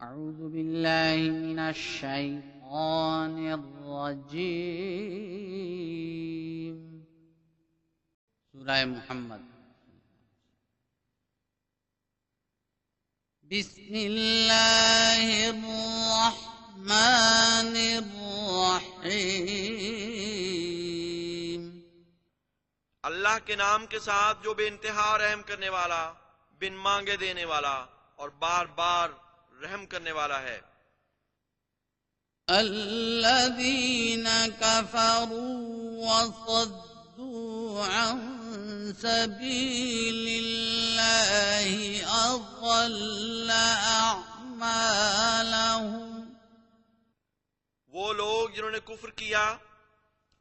अऊज़ु बिल्लाहि मिनश शैतानिर रजीम। सूरह मुहम्मद। बिस्मिल्लाहिर रहमानिर रहीम। अल्लाह के नाम के साथ जो बेइंतहा रहम करने वाला, बिन मांगे देने वाला और बार बार रहम करने वाला है। अल्लज़ीन कफ़रू वसद्दू अन सबीलिल्लाहि अज़ल्ल अअमालहुम। वो लोग जिन्होंने कुफ्र किया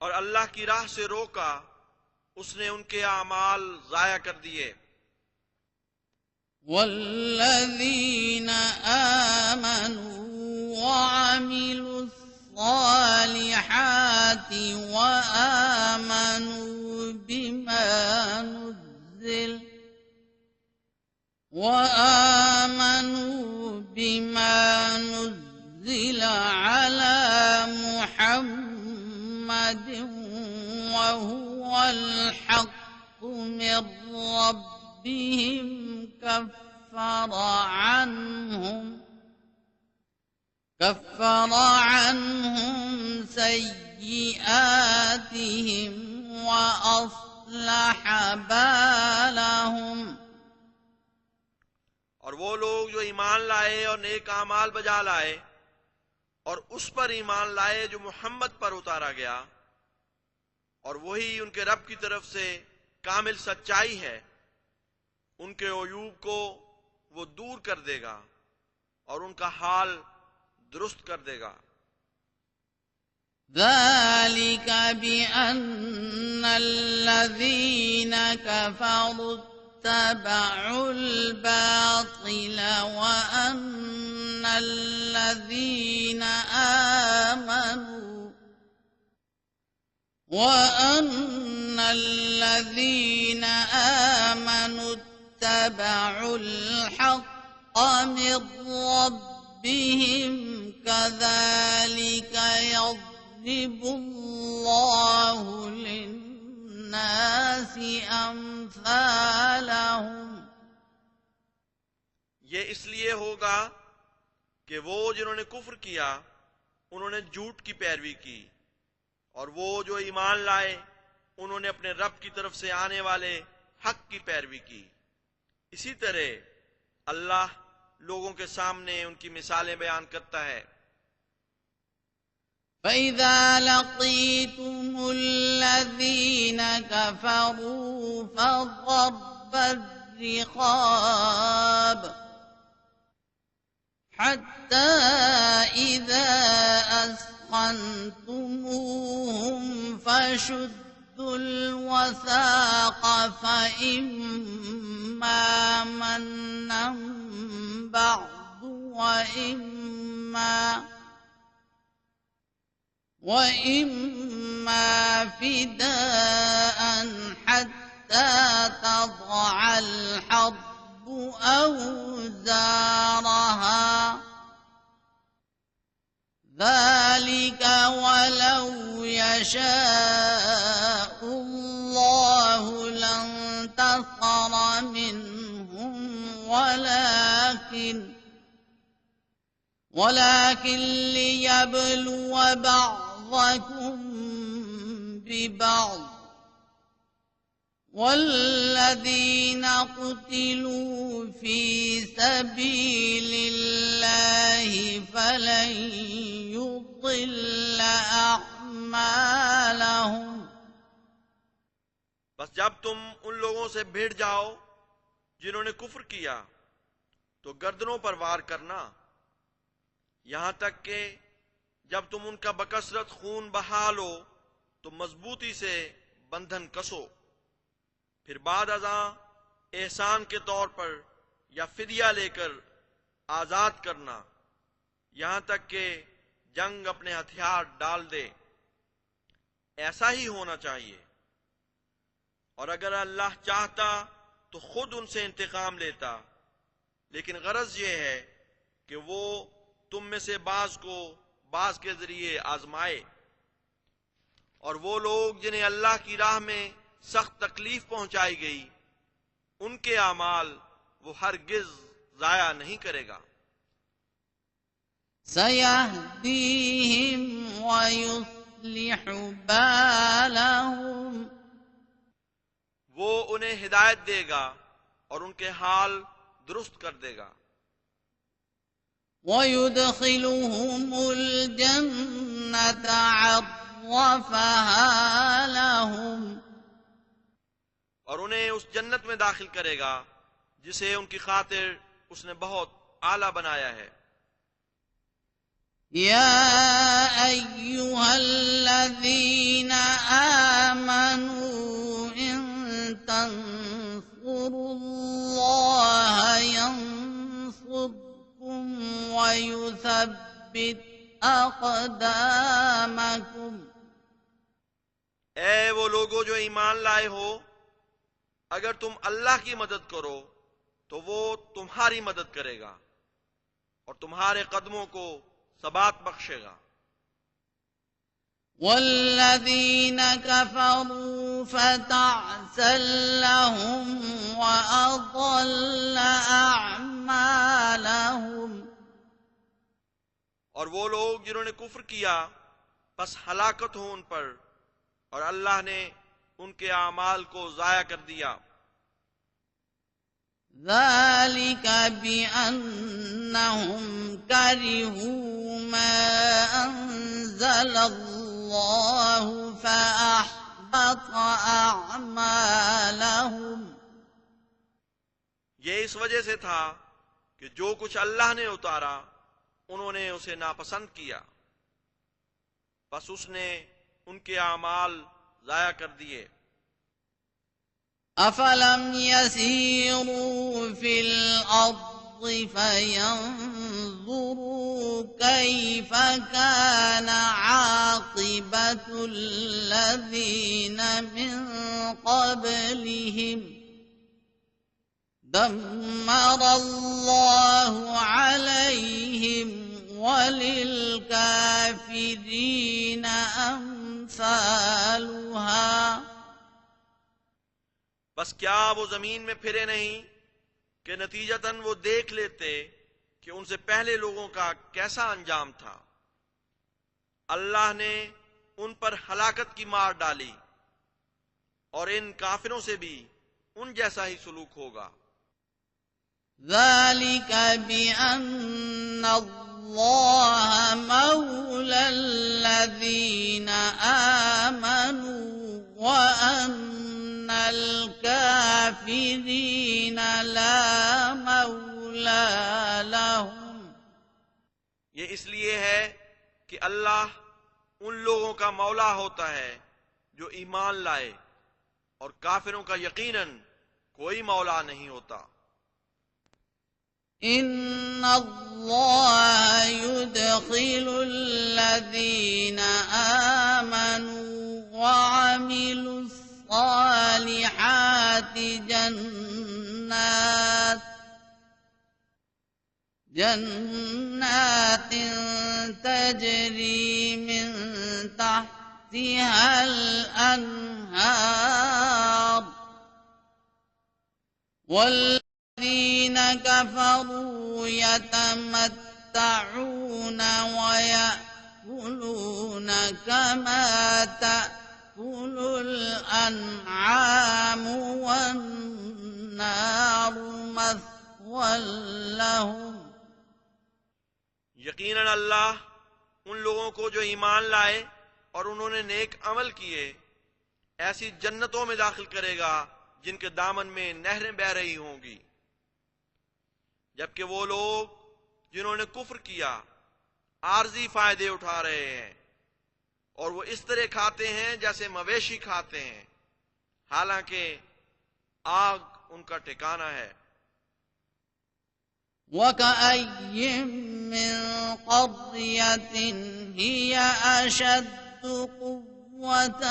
और अल्लाह की राह से रोका, उसने उनके आमाल जाया कर दिए। वल्लज़ीन आमनू वअमिलुस सालिहाति वआमनू बिमा नुज़्ज़िल अला मुहम्मदिन वहुवल हक़्क़ु मिर रब्बिहिम كفر عنهم سيئاتهم وأصلح بالهم। और वो लोग जो ईमान लाए और नेक आमाल बजा लाए और उस पर ईमान लाए जो मोहम्मद पर उतारा गया, और वही उनके रब की तरफ से कामिल सच्चाई है, उनके अयूब को वो दूर कर देगा और उनका हाल दुरुस्त कर देगा। ذلك بأن الذين كفروا اتبعوا الباطل وأن الذين آمنوا اتبعوا الحق من ربهم كذلك يضرب الله للناس أمثالهم। ये इसलिए होगा कि वो जिन्होंने कुफ्र किया उन्होंने झूठ की पैरवी की, और वो जो ईमान लाए उन्होंने अपने रब की तरफ से आने वाले हक की पैरवी की। इसी तरह अल्लाह लोगों के सामने उनकी मिसालें बयान करता है। فإذا لقيتم الذين كفروا فضرب الرقاب حتى إذا أثخنتموهم فشدوا الوثاق فإما منا بعد وإما فداء حتى تضع الحرب أوزارها، ذلك ولو يشاء الله لانتصر منهم ولكن ليبلو بعضكم ببعض، والذين قتلوا في سبيل الله فلن يضل أعمالهم। बस जब तुम उन लोगों से भिड़ जाओ जिन्होंने कुफ्र किया तो गर्दनों पर वार करना, यहां तक कि जब तुम उनका बकसरत खून बहा लो तो मजबूती से बंधन कसो। फिर बाद अज़ां एहसान के तौर पर या फिदिया लेकर आजाद करना, यहां तक कि जंग अपने हथियार डाल दे। ऐसा ही होना चाहिए। और अगर अल्लाह चाहता तो खुद उनसे इंतकाम लेता, लेकिन गरज यह है कि वो तुम में से बाज को बाज के जरिए आजमाए, और वो लोग जिन्हें अल्लाह की राह में सख्त तकलीफ पहुंचाई गई, उनके अमाल वो हरगिज जाया नहीं करेगा। सयहदीहिम व युस्लिहु बालहुम, वो उन्हें हिदायत देगा और उनके हाल दुरुस्त कर देगा। व युदखिलुहुमुल जन्नत अर्रफहा लहुम, और उन्हें उस जन्नत में दाखिल करेगा जिसे उनकी खातिर उसने बहुत आला बनाया है। या अय्युहल्लज़ीना आमनू इन तंसुरुल्लाह यंसुरकुम व युसब्बित अक़दामकुम, ऐ वो लोगो जो ईमान लाए हो, अगर तुम अल्लाह की मदद करो तो वो तुम्हारी मदद करेगा और तुम्हारे कदमों को सबात बख्शेगा। वल्लज़ीन कफ़रू फ़तअसल लहुम व अضल अअमालहुम, और वो लोग जिन्होंने कुफ्र किया बस हलाकत हो उन पर, और अल्लाह ने उनके आमाल को जाया कर दिया। ذلك بأنهم كرهوا ما أنزل الله فأحبط أعمالهم, ये इस वजह से था कि जो कुछ अल्लाह ने उतारा उन्होंने उसे नापसंद किया, बस उसने उनके आमाल जाया कर दिए। أفلم يسيروا في الأرض فينظروا كيف كان عاقبة الذين من قبلهم دمر الله عليهم وللكافرين أمثالها, बस क्या वो जमीन में फिरे नहीं कि नतीजतन वो देख लेते कि उनसे पहले लोगों का कैसा अंजाम था। अल्लाह ने उन पर हलाकत की मार डाली और इन काफिरों से भी उन जैसा ही सलूक होगा। ذلك بأن الله مولى الذين آمنوا وأن الكافرين لا مولى لهم, ये इसलिए है कि अल्लाह उन लोगों का मौला होता है जो ईमान लाए, और काफिरों का यकीनन कोई मौला नहीं होता। إن الله يدخل الذين آمنوا وعملوا الصالحات جنات تجري من تحتها الأنهار, والذين كفروا يتمتعون ويأكلون كما تأكل الأنعام والنار مثوى لهم. यकीनन अल्लाह उन लोगों को जो ईमान लाए और उन्होंने नेक अमल किए ऐसी जन्नतों में दाखिल करेगा जिनके दामन में नहरें बह रही होंगी, जबकि वो लोग जिन्होंने कुफ्र किया आर्जी फायदे उठा रहे हैं और वो इस तरह खाते हैं जैसे मवेशी खाते हैं, हालांकि आग उनका ठिकाना है। وكأين من قرية هي أشد قوة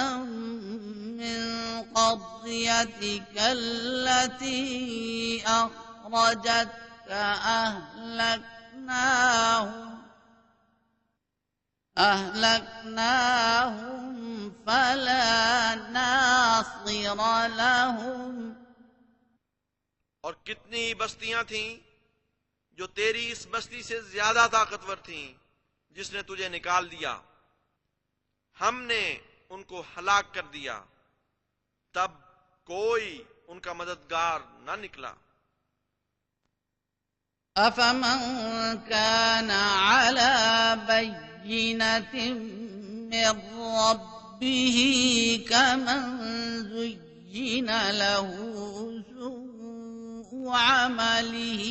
من قريتك التي أخرجتك أهلكناهم أهلكناهم فلا ناصر لهم और कितनी बस्तियां थीं जो तेरी इस बस्ती से ज्यादा ताकतवर थीं जिसने तुझे निकाल दिया, हमने उनको हलाक कर दिया, तब कोई उनका मददगार न निकला। أفمن كان على بينة من ربه كمن زين له سوء عمله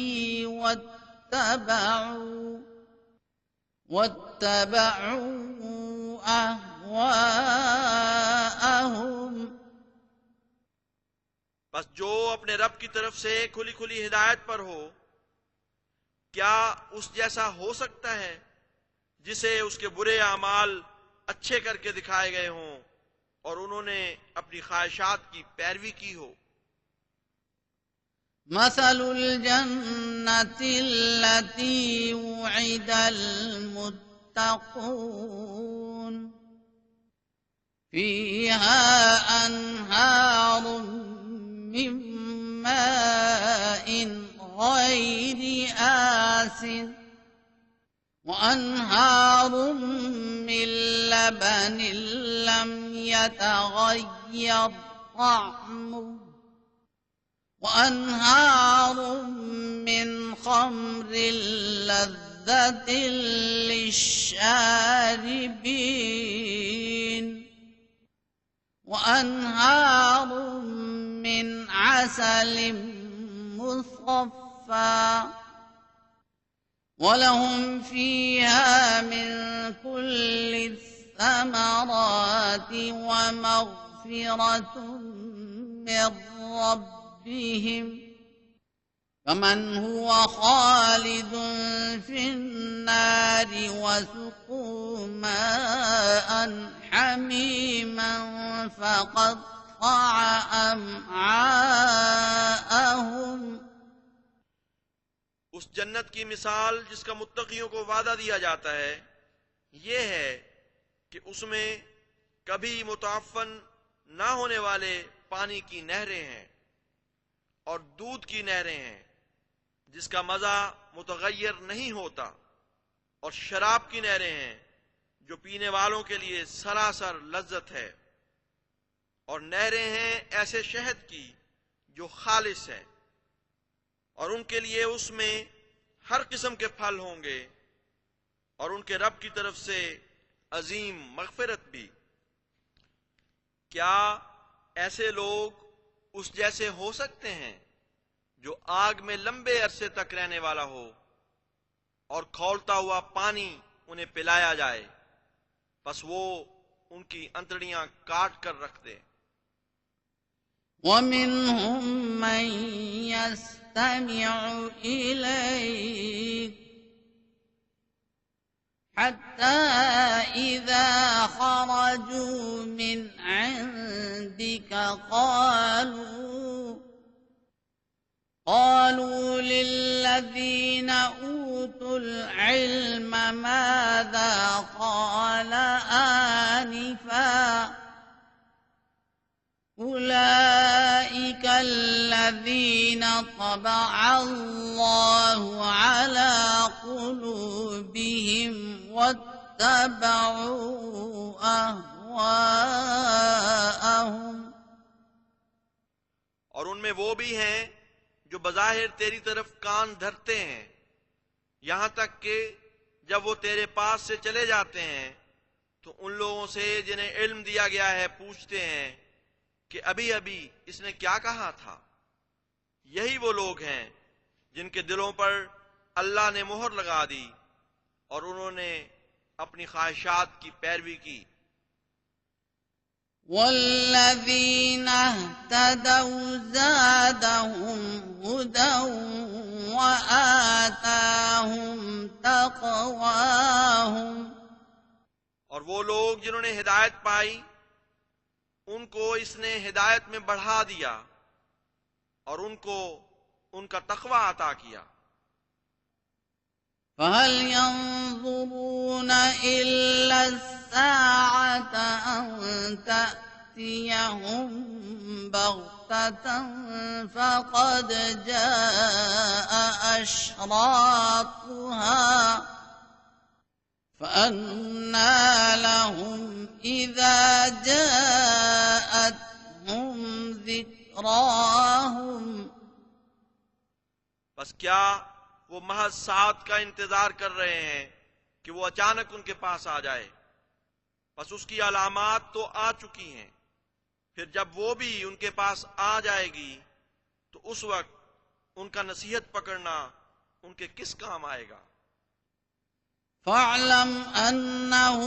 واتبعوا أهواءهم। बस जो अपने रब की तरफ से खुली खुली हिदायत पर हो, क्या उस जैसा हो सकता है जिसे उसके बुरे अमाल अच्छे करके दिखाए गए हों और उन्होंने अपनी ख्वाहिशात की पैरवी की हो। मसलुल जन्नतिल्लती वुइदल मुत्तक़ून फीहा अन्हारुम मिन माइन गैरि आसिन وأنهار من لبن لم يتغير طعمه وأنهار من خمر لذة للشاربين وأنهار من عسل مصفى ولهم فيها من كل الثمرات ومغفرة من ربهم فمن هو خالد في النار وسقوا ماء حميما فقطع أمعاءهم। उस जन्नत की मिसाल जिसका मुत्तकियों को वादा दिया जाता है यह है कि उसमें कभी मुताफन ना होने वाले पानी की नहरें हैं और दूध की नहरें हैं जिसका मजा मुतगय्यर नहीं होता, और शराब की नहरें हैं जो पीने वालों के लिए सरासर लज्जत है, और नहरें हैं ऐसे शहद की जो खालिस है, और उनके लिए उसमें हर किस्म के फल होंगे और उनके रब की तरफ से अजीम मगफिरत भी। क्या ऐसे लोग उस जैसे हो सकते हैं जो आग में लंबे अरसे तक रहने वाला हो और खौलता हुआ पानी उन्हें पिलाया जाए, बस वो उनकी अंतड़ियां काट कर रख दे। ومنهم من يستمع إليك حتى إذا خرجوا من عندك قالوا للذين أوتوا العلم ماذا قال آنفا أولئك الذين طبع الله على قلوبهم واتبعوا أهواءهم। और उनमें वो भी हैं जो बज़ाहिर तेरी तरफ कान धरते हैं, यहां तक कि जब वो तेरे पास से चले जाते हैं तो उन लोगों से जिन्हें इल्म दिया गया है पूछते हैं कि अभी अभी इसने क्या कहा था। यही वो लोग हैं जिनके दिलों पर अल्लाह ने मोहर लगा दी और उन्होंने अपनी ख्वाहिशात की पैरवी की। वल्लज़ीन इह्तदौ ज़ादहुम हुदौ व आताहुम तक़वाहुम। और वो लोग जिन्होंने हिदायत पाई उनको इसने हिदायत में बढ़ा दिया और उनको उनका तक़वा अता किया। فهل ينظرون إلا الساعة أن تأتيهم بغتة فقد جاء أشراطها فأنى لهم إذا جاءتهم ذكراهم बस क्या वो महज साथ का इंतजार कर रहे हैं कि वो अचानक उनके पास आ जाए। बस उसकी अलामात तो आ चुकी हैं, फिर जब वो भी उनके पास आ जाएगी तो उस वक्त उनका नसीहत पकड़ना उनके किस काम आएगा। فاعلم أنه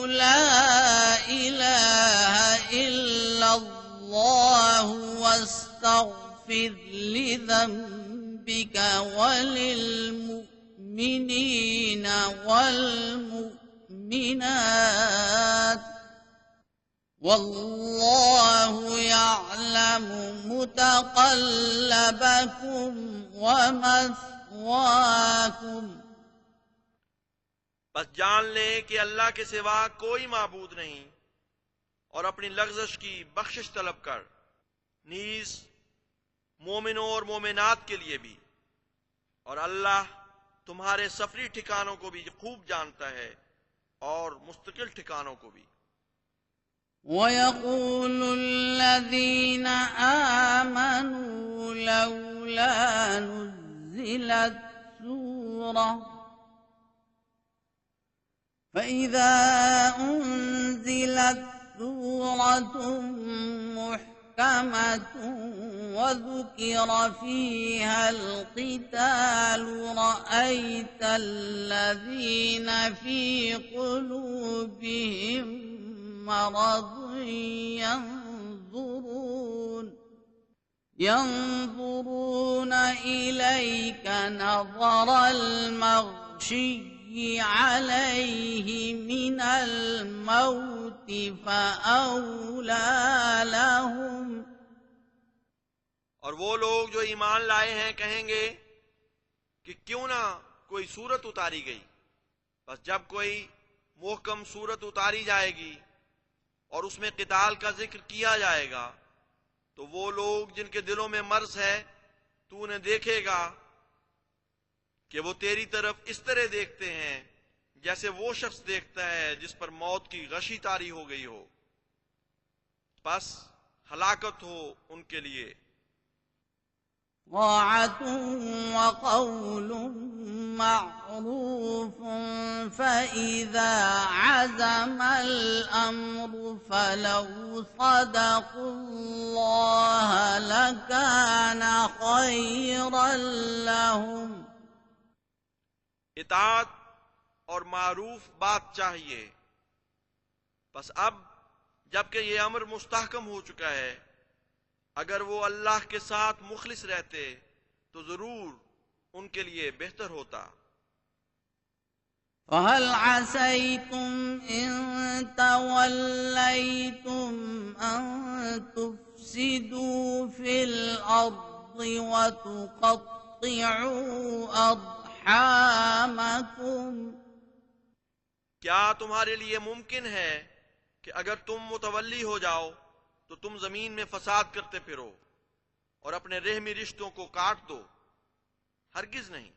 لا إله إلا الله واستغفر لذنبك وللمؤمنين والمؤمنات والله يعلم متقلبكم ومثواكم। बस जान ले कि अल्लाह के सिवा कोई माबूद नहीं और अपनी लग़्ज़श की बख्शिश तलब कर, नीज मोमिनों और मोमिनात के लिए भी, और अल्लाह तुम्हारे सफरी ठिकानों को भी खूब जानता है और मुस्तकिल ठिकानों को भी। وَيَقُولُ الَّذِينَ آمَنُوا لَوْلَا نُزِّلَتْ سُورَةٌ فإذا أنزلت سورة محكمة وذكر فيها القتال رأيت الذين في قلوبهم مرض ينظرون إليك نظر المغشي عليه من الموت فأولى لهم। और वो लोग जो ईमान लाए हैं कहेंगे कि क्यों ना कोई सूरत उतारी गई। बस जब कोई मोहकम सूरत उतारी जाएगी और उसमें क़िताल का जिक्र किया जाएगा तो वो लोग जिनके दिलों में मर्ज है तू उन्हें देखेगा कि वो तेरी तरफ इस तरह देखते हैं जैसे वो शख्स देखता है जिस पर मौत की गशी तारी हो गई हो। बस हलाकत हो उनके लिए। وَقَوْلٌ مَّعْرُوفٌ فَإِذَا عَزَمَ الْأَمْرُ فَلَوْ صَدَقُوا اللَّهَ لَكَانَ خَيْرًا لَّهُمْ। इताअत और मारूफ बात चाहिए। बस अब जबकि ये अमर मुस्तहकम हो चुका है, अगर वो अल्लाह के साथ मुखलिस रहते तो जरूर उनके लिए बेहतर होता। فَهَلْ عَسَيْتُمْ إِن تَوَلَّيْتُمْ أَن تُفْسِدُوا فِي الْأَرْضِ وَتُقَطِّعُوا أَرْحَامَكُمْ। क्या तुम्हारे लिए मुमकिन है कि अगर तुम मुतवल्ली हो जाओ तो तुम जमीन में फसाद करते फिरो और अपने रहमी रिश्तों को काट दो? हरगिज नहीं।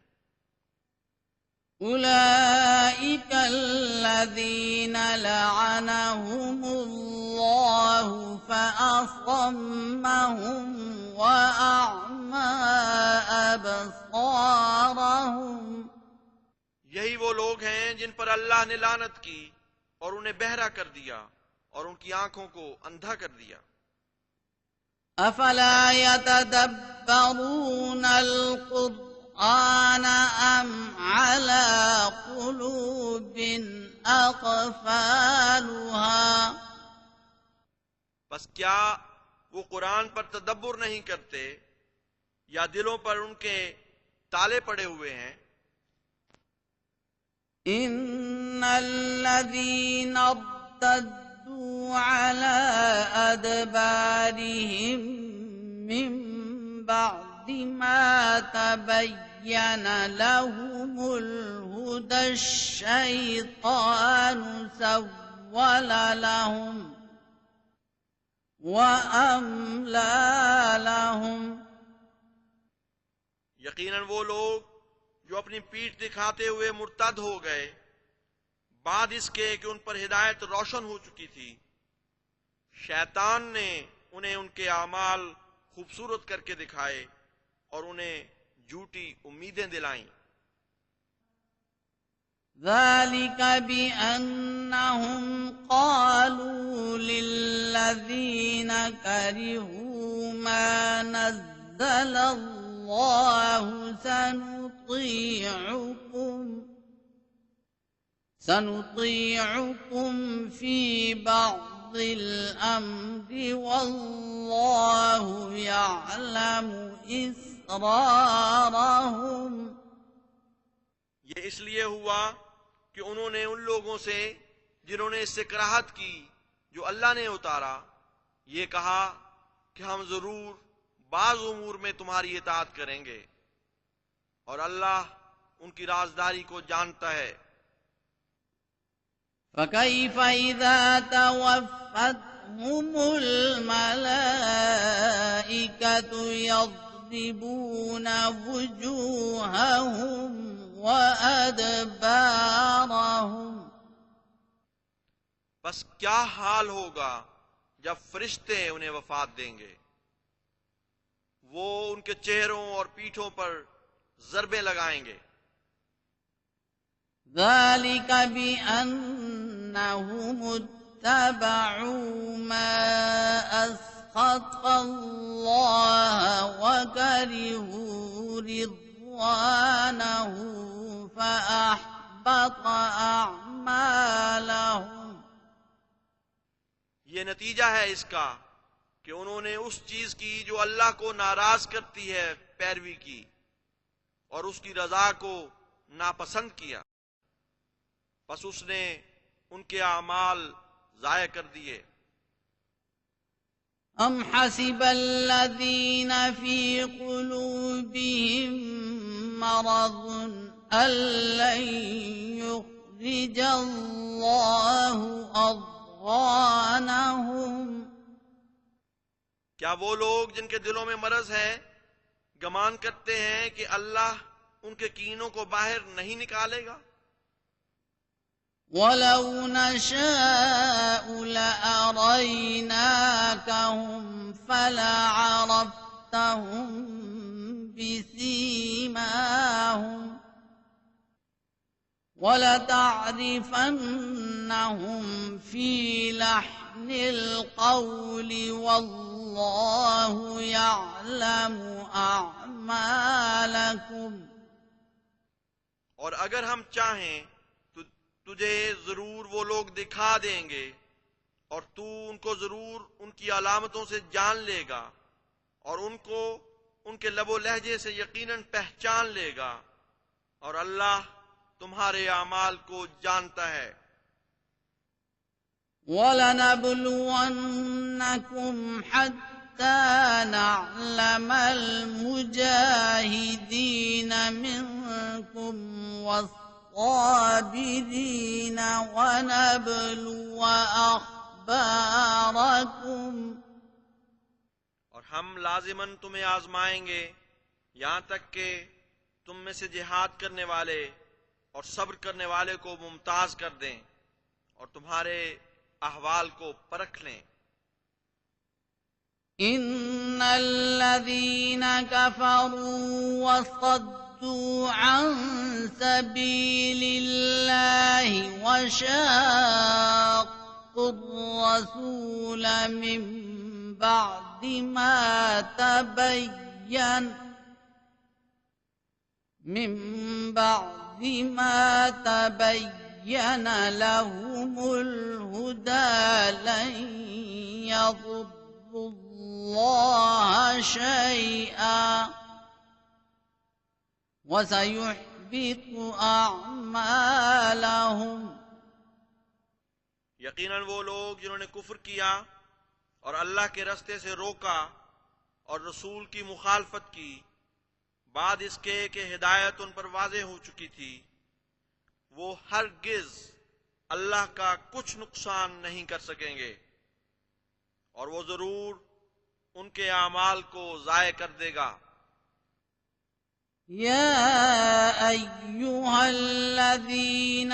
أُولَئِكَ الَّذِينَ لَعَنَهُمُ اللَّهُ فَأَصَمَّهُمْ وَأَعْمَى أَبْصَارَهُمْ। यही वो लोग हैं जिन पर अल्लाह ने लानत की और उन्हें बहरा कर दिया और उनकी आंखों को अंधा कर दिया। أَفَلَا يَتَدَبَّرُونَ الْقُرْآنَ أَمْ عَلَى قُلُوبٍ أَقْفَالُهَا। बस क्या वो कुरान पर तदब्बुर नहीं करते या दिलों पर उनके ताले पड़े हुए हैं? إِنَّ الَّذِينَ ارْتَدُّوا عَلَى أَدْبَارِهِم مِّن بَعْدِ مَا تَبَيَّنَ لهم الهدى الشيطان سول لهم وأملى لهم. यकीनन वो लोग जो अपनी पीठ दिखाते हुए मुर्तद हो गए बाद इसके कि उन पर हिदायत रोशन हो चुकी थी, शैतान ने उन्हें उनके आमाल खूबसूरत करके दिखाए और उन्हें झूठी उम्मीदें दिलाईं. ذلك بأنهم قالوا للذين كرهوا ما نزل الله سنطيعكم في بعض الأمر والله يعلم إسرارهم. ये इसलिए हुआ कि उन्होंने उन लोगों से जिन्होंने इससे कराहत की जो अल्लाह ने उतारा ये कहा कि हम जरूर बाज उमूर में तुम्हारी इताअत करेंगे और अल्लाह उनकी राजदारी को जानता है. فكيف إذا توفتهم الملائكة يضربون وجوههم وأدبارهم. बस क्या हाल होगा जब फरिश्ते उन्हें वफात देंगे, वो उनके चेहरों और पीठों पर जरबे लगाएंगे. ذلك بأنهم اتبعوا ما أسخط الله وكرهوا رضوانه فأحبط أعمالهم. ये नतीजा है इसका कि उन्होंने उस चीज की जो अल्लाह को नाराज करती है पैरवी की और उसकी रजा को नापसंद किया, बस उसने उनके आमाल जाया कर दिए. أم حسب الذين في قلوبهم مرض أن لن يخرج الله أضغانهم. क्या वो लोग जिनके दिलों में मरज है गमान करते हैं कि अल्लाह उनके कीनों को बाहर नहीं निकालेगा? ولو نشاء لأريناكهم فلعرفتهم بسيماهم ولتعرفنهم في لحن القول والله يعلم أعمالكم. और अगर हम चाहें तो तुझे जरूर वो लोग दिखा देंगे और तू उनको जरूर उनकी अलामतों से जान लेगा और उनको उनके लबो लहजे से यकीनन पहचान लेगा और अल्लाह तुम्हारे आमाल को जानता है. وَلَنَبْلُوَنَّكُمْ حَتَّى نَعْلَمَ الْمُجَاهِدِينَ مِنكُمْ والصَّابِرِينَ وَنَبْلُوَ أَخْبَارَكُمْ. और हम लाजिमन तुम्हें आजमाएंगे यहां तक कि तुम में से जिहाद करने वाले और सब्र करने वाले को मुमताज कर दें और तुम्हारे अहवाल को परख लें. إن الذين كفروا وصدوا عن سبيل الله وشاقوا الرسول من بعد ما تبين لهم الهدى لن يضروا الله شيئا وسيحبط أعمالهم. यकीनन वो लोग जिन्होंने कुफ्र किया और अल्लाह के रास्ते से रोका और रसूल की मुखालफत की, बाद इसके कि हिदायत उन पर वाज़ेह हो चुकी थी, वो हरगिज अल्लाह का कुछ नुकसान नहीं कर सकेंगे और वो जरूर उनके आमाल को ज़ाय कर देगा। يا أيها الذين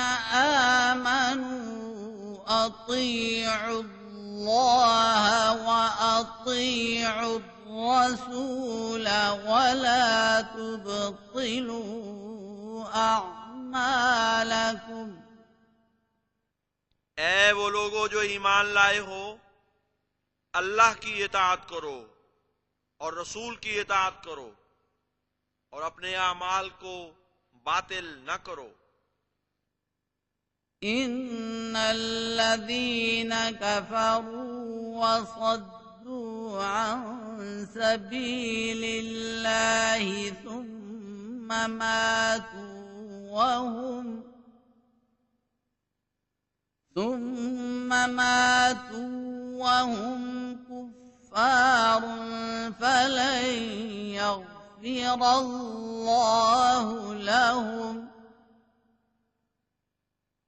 آمنوا أطيعوا الله وأطيعوا الرسول ولا تبطلوا أعمالكم। ए वो लोगो जो ईमान लाए हो, अल्लाह की इताअत करो और रसूल की इताअत करो और अपने आमाल को बातिल न करो। इन्नल्लज़ीना कफ़रू वसद्दू अन सबीलिल्लाहि सुम्मा मातू वहुम कुफ़्फ़ारुन फलन यग़फ़िरल्लाहु लहुम।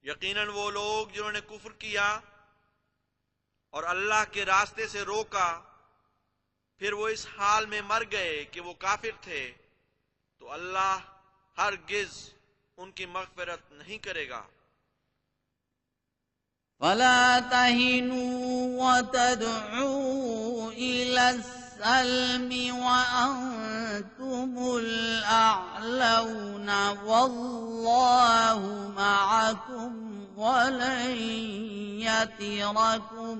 यकीनन वो लोग जिन्होंने कुफ्र किया और अल्लाह के रास्ते से रोका, फिर वो इस हाल में मर गए कि वो काफिर थे, तो अल्लाह हरगिज उनकी मग़फ़िरत नहीं करेगा। फला तहिनू वतदऊ इलस सल्मी वअंतुमुल अअलौन वल्लाहु मअकुम वलन यतिरकुम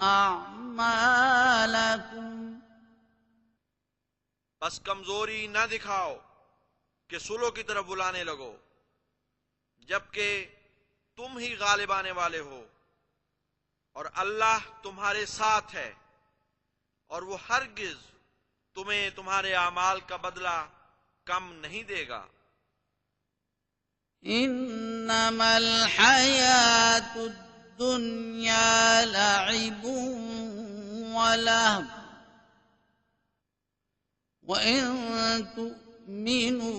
अअमालकुम। बस कमजोरी न दिखाओ कि सुलह की तरफ बुलाने लगो, जबकि तुम ही गालिब आने वाले हो और अल्लाह तुम्हारे साथ है और वो हरगिज तुम्हें तुम्हारे आमाल का बदला कम नहीं देगा। इन्नमल हयातुद दुन्या लइबुन व लहव व इन तु'मिनु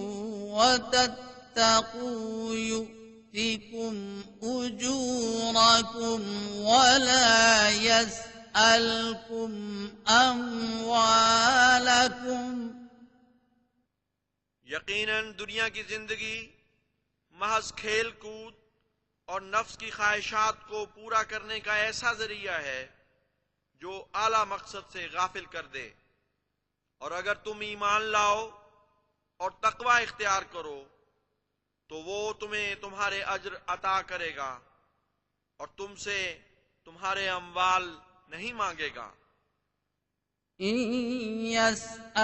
व तत्तकू यु'तिकुम उजूरकुम व ला यसअलकुम अम्वालकुम। यकीनन दुनिया की जिंदगी महज खेल कूद और नफ्स की ख्वाहिशात को पूरा करने का ऐसा जरिया है जो आला मकसद से गाफिल कर दे। और अगर तुम ईमान लाओ और तकवा इख्तियार करो तो वो तुम्हें तुम्हारे अज्र अता करेगा और तुमसे तुम्हारे अम्वाल नहीं मांगेगा। इन यस्अलकुमूहा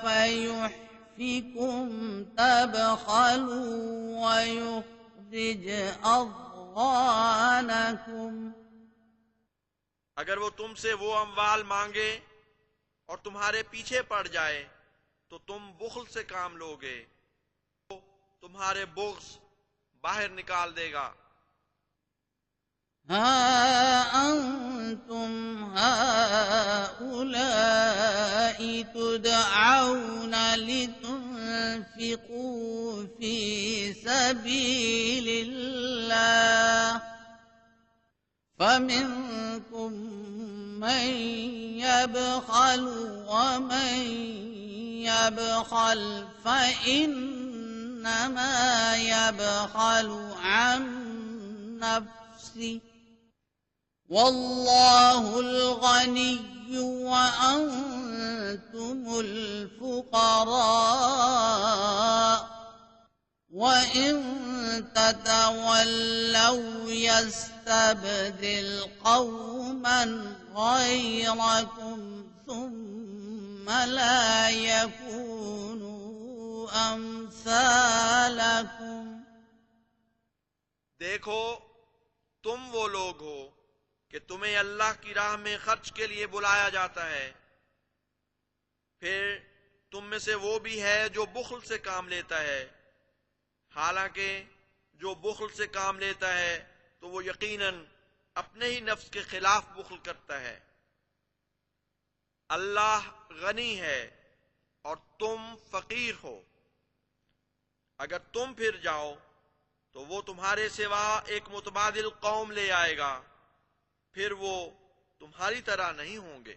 फयुहफिकुम तबखलू व युखरिज अज़गानकुम। अगर वो तुमसे वो अम्वाल मांगे और तुम्हारे पीछे पड़ जाए तो तुम बुख्ल से काम लोगे, तो तुम्हारे बुग़्ज़ बाहर निकाल देगा। हा अंतुम हाउलाई तुदऔन लितुनफिकू फी सबीलिल्लाह फमिनकुम मन यबखलु व मन यबखल फइन्नमा यबखलु अन नफ्सिही वल्लाहुल गनिय्यु व अंतुमुल फुक़रा व इन ततवल्लौ यस्तबदिल क़ौमन गयरकुम सुम्मा ला यकूनू अम्सालकुम। देखो, तुम वो लोग हो कि तुम्हें अल्लाह की राह में खर्च के लिए बुलाया जाता है, फिर तुम में से वो भी है जो बुख्ल से काम लेता है। हालांकि जो बुख्ल से काम लेता है तो वो यकीनन अपने ही नफ्स के खिलाफ बुख्ल करता है। अल्लाह गनी है और तुम फकीर हो। अगर तुम फिर जाओ तो वो तुम्हारे सिवा एक मुतबादिल कौम ले आएगा, फिर वो तुम्हारी तरह नहीं होंगे।